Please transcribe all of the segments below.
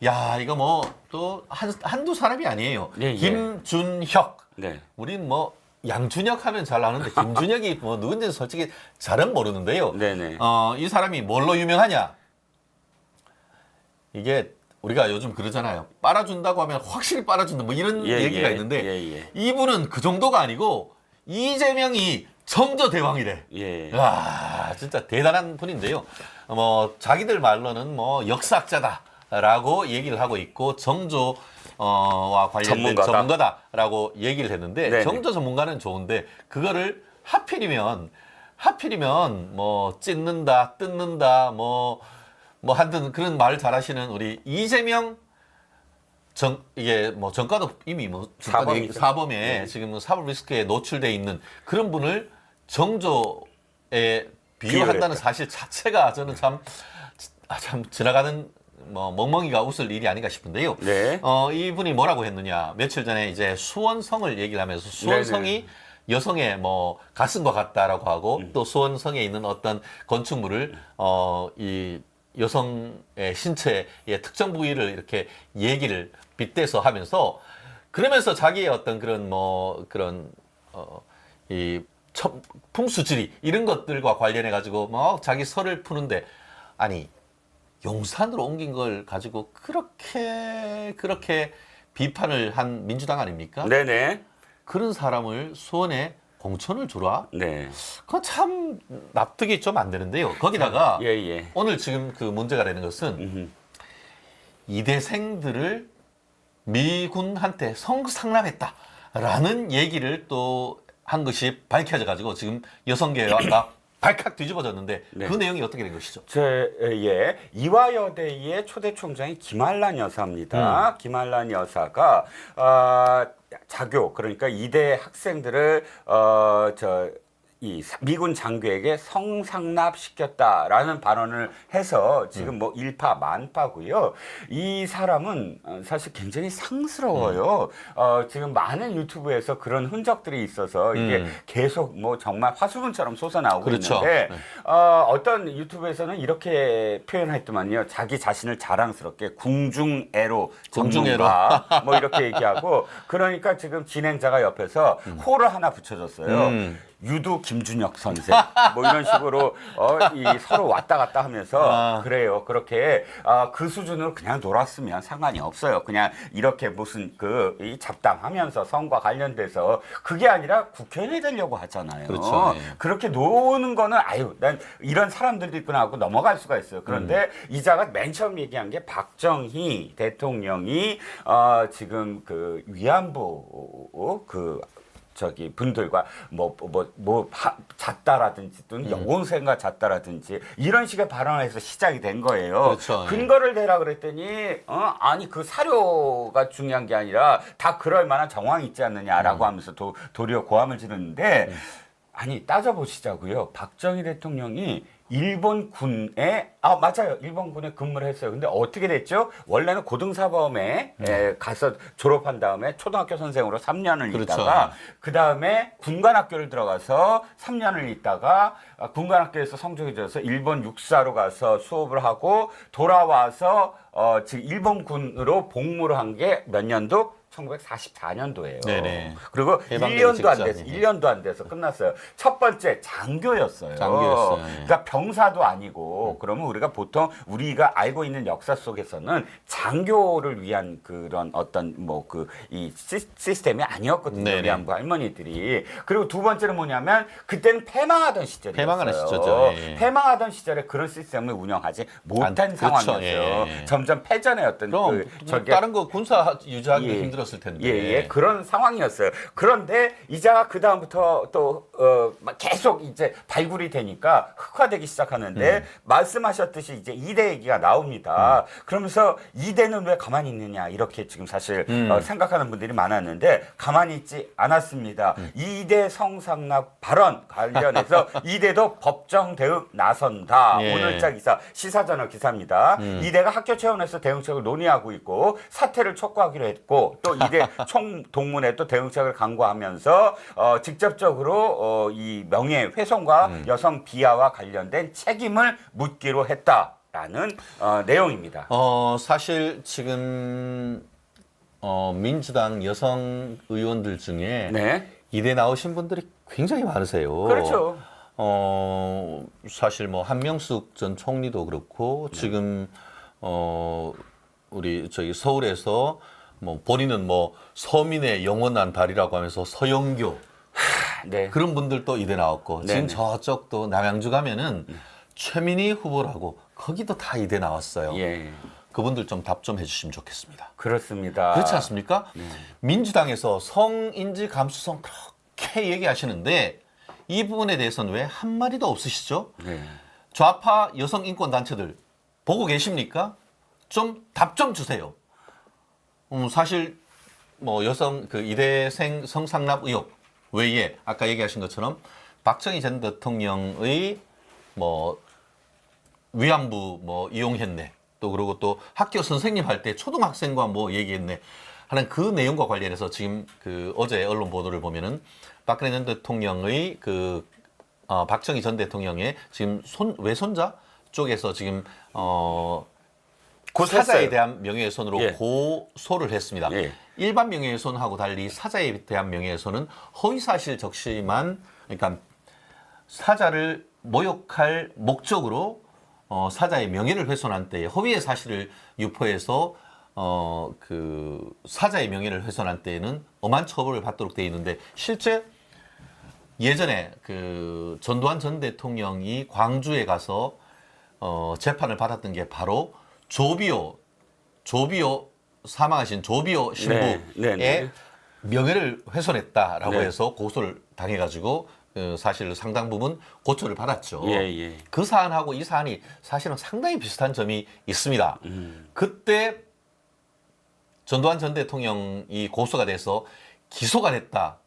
야, 이거 뭐 또 한두 사람이 아니에요. 예, 예. 김준혁. 네. 우린 뭐 양준혁 하면 잘 나오는데 김준혁이 뭐 누군지는 솔직히 잘은 모르는데요. 네네. 이 사람이 뭘로 유명하냐? 이게 우리가 요즘 그러잖아요. 빨아준다고 하면 확실히 빨아준다. 뭐 이런 예, 얘기가 예, 있는데 예, 예. 이분은 그 정도가 아니고 이재명이 정저 대왕이래. 예. 와, 진짜 대단한 분인데요. 뭐 자기들 말로는 뭐 역사학자다라고 얘기를 하고 있고 정조와 관련된 전문가다라고 얘기를 했는데 네네. 정조 전문가는 좋은데 그거를 하필이면 뭐 찢는다, 뜯는다, 뭐 하여튼 그런 말 잘하시는 우리 이재명 이게 뭐 전과도 이미 뭐 사범에 네. 지금 뭐 사법 리스크에 노출돼 있는 그런 분을 정조에 비유한다는 사실 자체가 저는 참 지나가는 뭐 멍멍이가 웃을 일이 아닌가 싶은데요. 네. 이분이 뭐라고 했느냐? 며칠 전에 이제 수원성을 얘기를 하면서 수원성이 네네. 여성의 뭐 가슴과 같다라고 하고 또 수원성에 있는 어떤 건축물을 이 여성의 신체의 특정 부위를 이렇게 얘기를 빗대서 하면서 그러면서 자기의 어떤 그런 뭐 그런 이 풍수지리 이런 것들과 관련해 가지고 뭐 자기 설을 푸는데 아니 용산으로 옮긴 걸 가지고 그렇게 비판을 한 민주당 아닙니까? 네네. 그런 사람을 수원에 공천을 주라? 네. 그건 참 납득이 좀 안 되는데요. 거기다가 예, 예. 오늘 지금 그 문제가 되는 것은 이대생들을 미군한테 성상납했다라는 얘기를 또 한 것이 밝혀져 가지고 지금 여성계가 발칵 뒤집어졌는데 네. 그 내용이 어떻게 된 것이죠? 예, 이화여대의 초대 총장이 김한란 여사입니다. 김한란 여사가 자교 그러니까 이대 학생들을 이 미군 장교에게 성상납시켰다라는 발언을 해서 지금 뭐 일파만파고요. 이 사람은 사실 굉장히 상스러워요. 지금 많은 유튜브에서 그런 흔적들이 있어서 이게 계속 뭐 정말 화수분처럼 솟아나오고 그렇죠. 있는데 네. 어떤 유튜브에서는 이렇게 표현했더만요. 자기 자신을 자랑스럽게 궁중애로 전문가 뭐 이렇게 얘기하고 그러니까 지금 진행자가 옆에서 호를 하나 붙여줬어요. 유도 김준혁 선생 뭐 이런 식으로 이 서로 왔다 갔다 하면서 그래요. 그렇게 그 수준으로 그냥 놀았으면 상관이 없어요. 그냥 이렇게 무슨 이 잡담하면서 선과 관련돼서 그게 아니라 국회의원이 되려고 하잖아요. 그렇죠. 예. 그렇게 노는 거는 아유 난 이런 사람들도 있구나 하고 넘어갈 수가 있어요. 그런데 이자가 맨 처음 얘기한 게 박정희 대통령이 지금 그 위안부 저기 분들과 잤다라든지 또는 여공생과 잤다라든지 이런 식의 발언을 해서 시작이 된 거예요. 그렇죠. 근거를 대라 그랬더니 아니 그 사료가 중요한 게 아니라 다 그럴 만한 정황이 있지 않느냐라고 하면서 도리어 고함을 지르는데 아니 따져보시자고요. 박정희 대통령이 일본 군에 맞아요. 일본 군에 근무를 했어요. 근데 어떻게 됐죠? 원래는 고등사범에 가서 졸업한 다음에 초등학교 선생으로 3년을 그렇죠. 있다가 그 다음에 군관학교를 들어가서 3년을 있다가 군관학교에서 성적이 좋아서 일본 육사로 가서 수업을 하고 돌아와서 지금 일본 군으로 복무를 한 게 몇 년도? 1944년도예요. 네네. 그리고 해방되기 1년도 안 직전. 돼서 1년도 안 돼서 끝났어요. 첫 번째 장교였어요. 장교였어요. 예. 그러니까 병사도 아니고 그러면 우리가 보통 우리가 알고 있는 역사 속에서는 장교를 위한 그런 어떤 뭐 이 시스템이 아니었거든요. 네네. 우리 한부 할머니들이. 그리고 두 번째는 뭐냐면 그때는 패망하던 시절이었어요. 패망하는 시절이죠. 예. 패망하던 시절에 그런 시스템을 운영하지 못한 그렇죠. 상황이었어요. 예. 점점 패전의 어떤 그럼 다른 거 군사 유지하기 힘들었을 텐데. 예, 그런 상황이었어요. 그런데 이자가 그 다음부터 또 계속 이제 발굴이 되니까 흑화되기 시작하는데 말씀하셨듯이 이제 이대 얘기가 나옵니다. 그러면서 이대는 왜 가만히 있느냐 이렇게 지금 사실 생각하는 분들이 많았는데 가만히 있지 않았습니다. 이대 성상납 발언 관련해서 이대도 법정 대응 나선다. 예. 오늘자 기사 시사저널 기사입니다. 이대가 학교 차원에서 대응책을 논의하고 있고 사퇴를 촉구하기로 했고 또 이대 총동문회 또 대응책을 강구하면서 직접적으로 이 명예훼손과 여성 비하와 관련된 책임을 묻기로 했다. 있다라는 내용입니다. 사실 지금 민주당 여성 의원들 중에 네. 이대 나오신 분들이 굉장히 많으세요. 그렇죠. 사실 뭐 한명숙 전 총리도 그렇고 지금 우리 저기 서울에서 뭐 본인은 뭐 서민의 영원한 달이라고 하면서 서영교 네. 그런 분들도 이대 나왔고 네네. 지금 저쪽도 남양주 가면은 최민희 후보라고 거기도 다 이대 나왔어요. 예. 그분들 좀 답 좀 해주시면 좋겠습니다. 그렇습니다. 그렇지 않습니까? 민주당에서 성인지 감수성 그렇게 얘기하시는데 이 부분에 대해서는 왜 한마디도 없으시죠? 네. 좌파 여성 인권 단체들 보고 계십니까? 좀 답 좀 주세요. 사실 뭐 여성 그 이대생 성상납 의혹 외에 아까 얘기하신 것처럼 박정희 전 대통령의 뭐 위안부 뭐 이용했네. 또 그리고 또 학교 선생님 할 때 초등학생과 뭐 얘기했네 하는 그 내용과 관련해서 지금 그 어제 언론 보도를 보면은 박근혜 전 대통령의 그 박정희 전 대통령의 지금 외손자 쪽에서 지금 사자에 대한 명예훼손으로 예. 고소를 했습니다. 예. 일반 명예훼손하고 달리 사자에 대한 명예훼손은 허위사실 적시만 그러니까 사자를 모욕할 목적으로 사자의 명예를 훼손한 때에 허위의 사실을 유포해서 그 사자의 명예를 훼손한 때에는 엄한 처벌을 받도록 되어 있는데 실제 예전에 그 전두환 전 대통령이 광주에 가서 재판을 받았던 게 바로 조비오 사망하신 조비오 신부의 네, 네. 명예를 훼손했다라고 네. 해서 고소를 당해가지고 사실 상당 부분 고초를 받았죠. 예. 그 사안하고 이 사안이 사실은 상당히 비슷한 점이 있습니다. 그때 전두환 전 대통령이 고소가 돼서 기소가 됐다.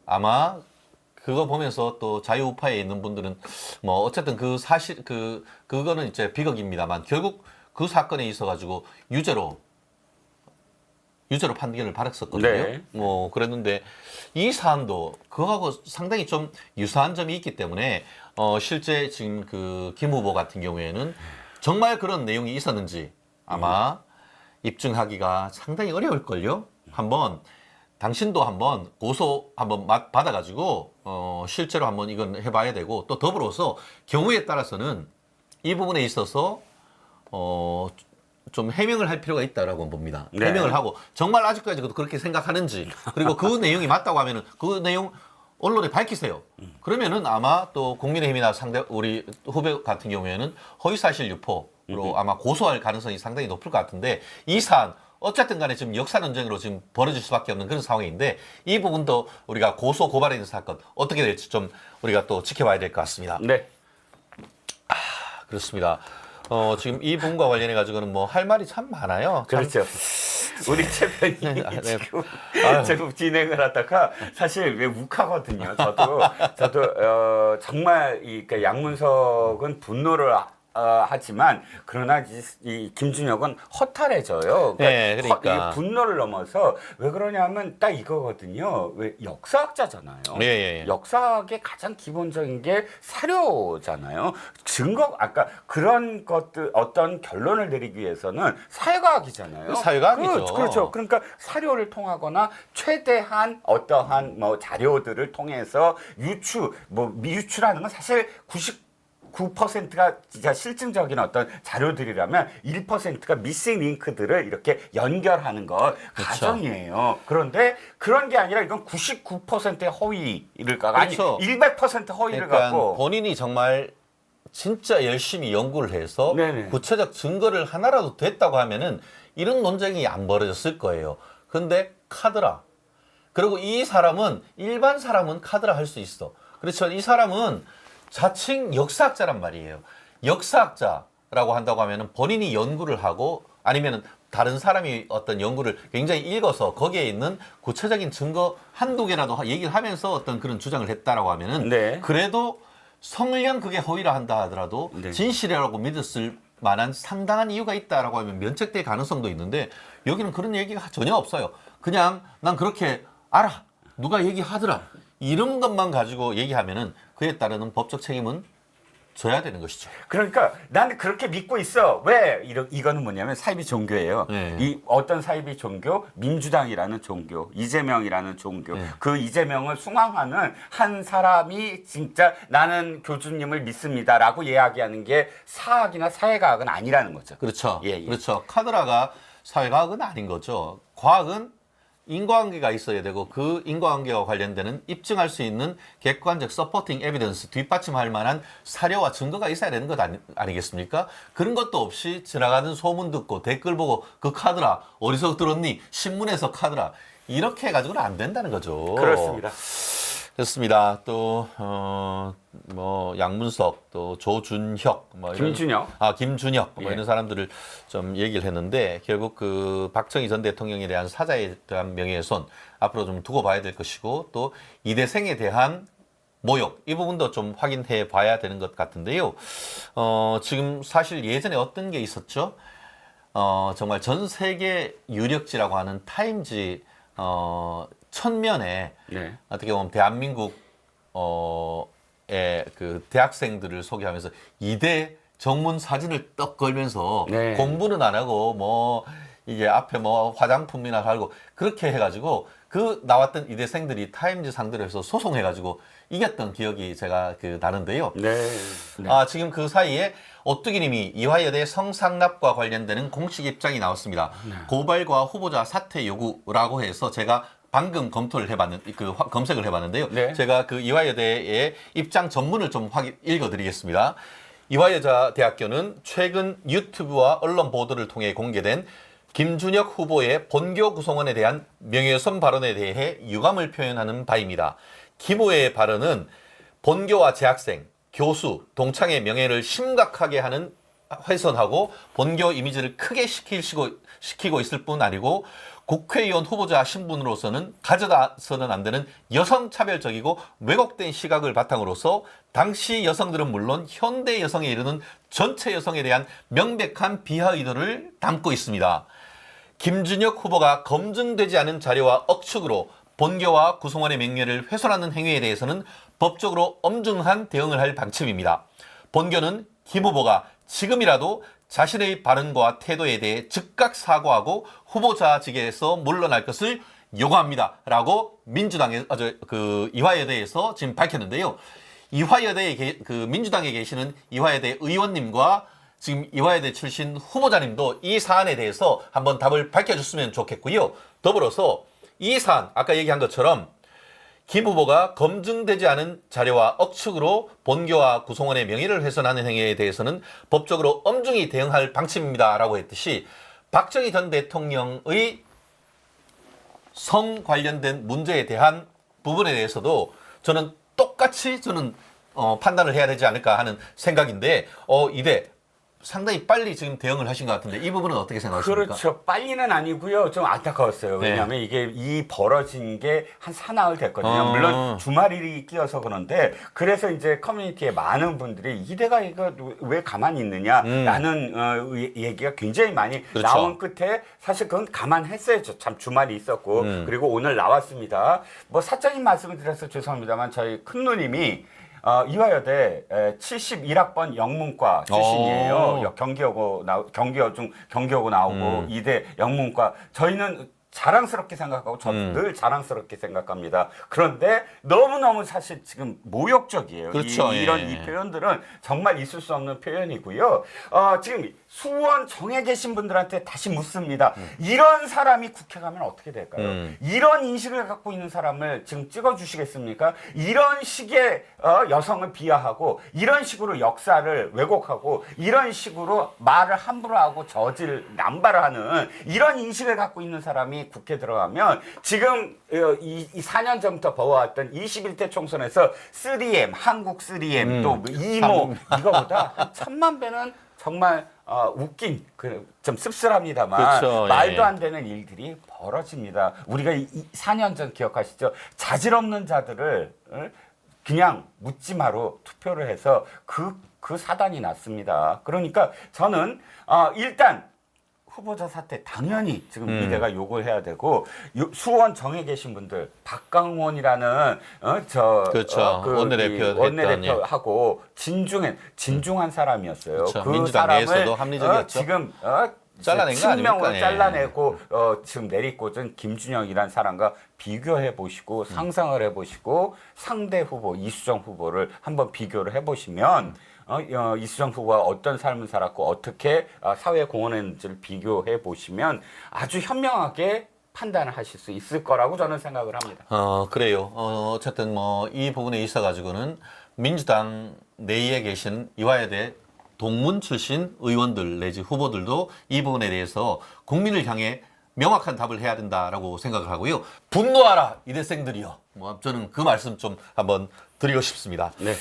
아마 그거 보면서 또 자유우파에 있는 분들은 뭐 어쨌든 그 사실 그거는 이제 비극입니다만 결국 그 사건에 있어가지고 유죄로 판결을 받았었거든요. 네. 뭐 그랬는데 이 사안도 그거하고 상당히 좀 유사한 점이 있기 때문에 실제 지금 그 김 후보 같은 경우에는 정말 그런 내용이 있었는지 아마 입증하기가 상당히 어려울걸요. 한번 당신도 한번 고소 한번 받아가지고 실제로 한번 이건 해봐야 되고 또 더불어서 경우에 따라서는 이 부분에 있어서 좀 해명을 할 필요가 있다라고 봅니다. 네. 해명을 하고 정말 아직까지도 그렇게 생각하는지 그리고 그 내용이 맞다고 하면은 그 내용 언론에 밝히세요. 그러면은 아마 또 국민의힘이나 우리 후배 같은 경우에는 허위사실 유포로 아마 고소할 가능성이 상당히 높을 것 같은데 이 사안 어쨌든 간에 지금 역사 논쟁으로 지금 벌어질 수밖에 없는 그런 상황인데 이 부분도 우리가 고소 고발에 있는 사건 어떻게 될지 좀 우리가 또 지켜봐야 될 것 같습니다. 네. 그렇습니다. 지금 이 부분과 관련해 가지고는 뭐 할 말이 참 많아요. 참 그렇죠. 우리 최 편이 네. 지금 진행을 하다가 사실 왜 욱하거든요. 저도 정말 그러니까 양문석은 분노를 하지만 그러나 이 김준혁은 허탈해져요. 네, 그러니까. 이 분노를 넘어서 왜 그러냐면 딱 이거거든요. 왜 역사학자잖아요. 예. 역사학의 가장 기본적인 게 사료잖아요. 증거 아까 그런 것들 어떤 결론을 내리기 위해서는 사회과학이잖아요. 사회과학이죠. 그렇죠. 그러니까 사료를 통하거나 최대한 어떠한 뭐 자료들을 통해서 유출하는 건 사실 9%가 진짜 실증적인 어떤 자료들이라면 1%가 미싱 링크들을 이렇게 연결하는 것 과정이에요. 그런데 그런 게 아니라 이건 99%의 허위를 갖고 그렇죠. 아니 100% 허위를 그러니까 갖고 본인이 정말 진짜 열심히 연구를 해서 네네. 구체적 증거를 하나라도 됐다고 하면은 이런 논쟁이 안 벌어졌을 거예요. 근데 카드라. 그리고 이 사람은 일반 사람은 카드라 할 수 있어. 그렇죠. 이 사람은 자칭 역사학자란 말이에요. 역사학자라고 한다고 하면은 본인이 연구를 하고 아니면은 다른 사람이 어떤 연구를 굉장히 읽어서 거기에 있는 구체적인 증거 한두 개라도 얘기를 하면서 어떤 그런 주장을 했다라고 하면은 네. 그래도 성령 그게 허위라 한다 하더라도 네. 진실이라고 믿었을 만한 상당한 이유가 있다라고 하면 면책될 가능성도 있는데 여기는 그런 얘기가 전혀 없어요. 그냥 난 그렇게 알아. 누가 얘기하더라. 이런 것만 가지고 얘기하면은 그에 따르는 법적 책임은 줘야 되는 것이죠. 그러니까 나는 그렇게 믿고 있어. 왜? 이거는 뭐냐면 사이비 종교예요. 네. 이 어떤 사이비 종교? 민주당이라는 종교, 이재명이라는 종교. 네. 그 이재명을 숭앙하는 한 사람이 진짜 나는 교주님을 믿습니다라고 이야기하는 게 사학이나 사회과학은 아니라는 거죠. 그렇죠. 예, 예. 그렇죠. 카드라가 사회과학은 아닌 거죠. 과학은 인과관계가 있어야 되고 그 인과관계와 관련되는 입증할 수 있는 객관적 서포팅 에비던스 뒷받침할 만한 사료와 증거가 있어야 되는 것 아니겠습니까? 그런 것도 없이 지나가는 소문 듣고 댓글 보고 그 카드라 어디서 들었니? 신문에서 카드라 이렇게 해가지고는 안 된다는 거죠. 그렇습니다. 그렇습니다. 또 양문석, 또 조준혁, 김준혁, 예. 이런 사람들을 좀 얘기를 했는데 결국 그 박정희 전 대통령에 대한 사자에 대한 명예훼손 앞으로 좀 두고 봐야 될 것이고 또 이대생에 대한 모욕 이 부분도 좀 확인해 봐야 되는 것 같은데요. 지금 사실 예전에 어떤 게 있었죠? 정말 전 세계 유력지라고 하는 타임지 천면에 네. 어떻게 보면 대한민국 그 대학생들을 소개하면서 이대 정문 사진을 떡 걸면서 네. 공부는 안 하고 뭐 이게 앞에 뭐 화장품이나 달고 그렇게 해가지고 그 나왔던 이대생들이 타임지 상대로 해서 소송해가지고 이겼던 기억이 제가 나는데요. 네. 네. 지금 그 사이에 오뚜기님이 이화여대 성상납과 관련되는 공식 입장이 나왔습니다. 네. 고발과 후보자 사퇴 요구라고 해서 제가 방금 검색을 해봤는데요. 네. 제가 그 이화여대의 입장 전문을 좀 읽어드리겠습니다. 이화여자대학교는 최근 유튜브와 언론 보도를 통해 공개된 김준혁 후보의 본교 구성원에 대한 명예훼손 발언에 대해 유감을 표현하는 바입니다. 김 후보의 발언은 본교와 재학생, 교수, 동창의 명예를 심각하게 하는 훼손하고 본교 이미지를 크게 시키고 있을 뿐 아니고 국회의원 후보자 신분으로서는 가져다서는 안 되는 여성차별적이고 왜곡된 시각을 바탕으로서 당시 여성들은 물론 현대 여성에 이르는 전체 여성에 대한 명백한 비하 의도를 담고 있습니다. 김준혁 후보가 검증되지 않은 자료와 억측으로 본교와 구성원의 명예를 훼손하는 행위에 대해서는 법적으로 엄중한 대응을 할 방침입니다. 본교는 김 후보가 지금이라도 자신의 발언과 태도에 대해 즉각 사과하고 후보자직에서 물러날 것을 요구합니다. 라고 이화여대에서 지금 밝혔는데요. 민주당에 계시는 이화여대 의원님과 지금 이화여대 출신 후보자님도 이 사안에 대해서 한번 답을 밝혀줬으면 좋겠고요. 더불어서 이 사안, 아까 얘기한 것처럼 김 후보가 검증되지 않은 자료와 억측으로 본교와 구성원의 명예를 훼손하는 행위에 대해서는 법적으로 엄중히 대응할 방침입니다. 라고 했듯이 박정희 전 대통령의 성 관련된 문제에 대한 부분에 대해서도 저는 똑같이 판단을 해야 되지 않을까 하는 생각인데 이대 상당히 빨리 지금 대응을 하신 것 같은데 이 부분은 어떻게 생각하십니까? 그렇죠. 빨리는 아니고요. 좀 안타까웠어요. 네. 왜냐하면 이게 이 벌어진 게 한 사나흘 됐거든요. 물론 주말이 끼어서 그런데 그래서 이제 커뮤니티에 많은 분들이 이대가 이거 왜 가만히 있느냐라는 얘기가 굉장히 많이 그렇죠. 나온 끝에 사실 그건 감안했어요. 참 주말이 있었고 그리고 오늘 나왔습니다. 뭐 사적인 말씀을 드려서 죄송합니다만 저희 큰 누님이 이화여대 71학번 영문과 출신이에요. 경기여고 나오고 이대 영문과. 저희는 자랑스럽게 생각하고 저도 늘 자랑스럽게 생각합니다. 그런데 너무너무 사실 지금 모욕적이에요. 그렇죠. 이런 예. 이 표현들은 정말 있을 수 없는 표현이고요. 지금 수원 정에 계신 분들한테 다시 묻습니다. 이런 사람이 국회 가면 어떻게 될까요? 이런 인식을 갖고 있는 사람을 지금 찍어주시겠습니까? 이런 식의 여성을 비하하고 이런 식으로 역사를 왜곡하고 이런 식으로 말을 함부로 하고 남발을 하는 이런 인식을 갖고 있는 사람이 국회 들어가면 지금 이 4년 전부터 벌어왔던 21대 총선에서 3M, 한국 3M 또 이모 이거보다 한 1000만 배는 정말 웃긴 좀 씁쓸합니다만 그렇죠. 말도 예. 안 되는 일들이 벌어집니다. 우리가 4년 전 기억하시죠? 자질 없는 자들을 그냥 묻지마로 투표를 해서 그 사단이 났습니다. 그러니까 저는 일단 후보자 사퇴 당연히 지금 미래가 요구를 해야 되고 수원 정에 계신 분들 박강원이라는 그렇죠. 원내대표 원내대표하고 진중한 사람이었어요. 그렇죠. 그 민주당 사람을 내에서도 합리적이었죠. 지금 잘라낸 거 친명으로 아닙니까? 잘라내고 지금 내리꽂은 김준영이라는 사람과 비교해 보시고 상상을 해보시고 상대 후보 이수정 후보를 한번 비교를 해보시면 이수정 후보가 어떤 삶을 살았고 어떻게 사회에 공헌했는지를 비교해 보시면 아주 현명하게 판단을 하실 수 있을 거라고 저는 생각을 합니다. 그래요. 어쨌든 뭐 이 부분에 있어 가지고는 민주당 내에 계신 이화여대 동문 출신 의원들 내지 후보들도 이 부분에 대해서 국민을 향해 명확한 답을 해야 된다라고 생각을 하고요. 분노하라 이대생들이요. 뭐 저는 그 말씀 좀 한번 드리고 싶습니다. 네.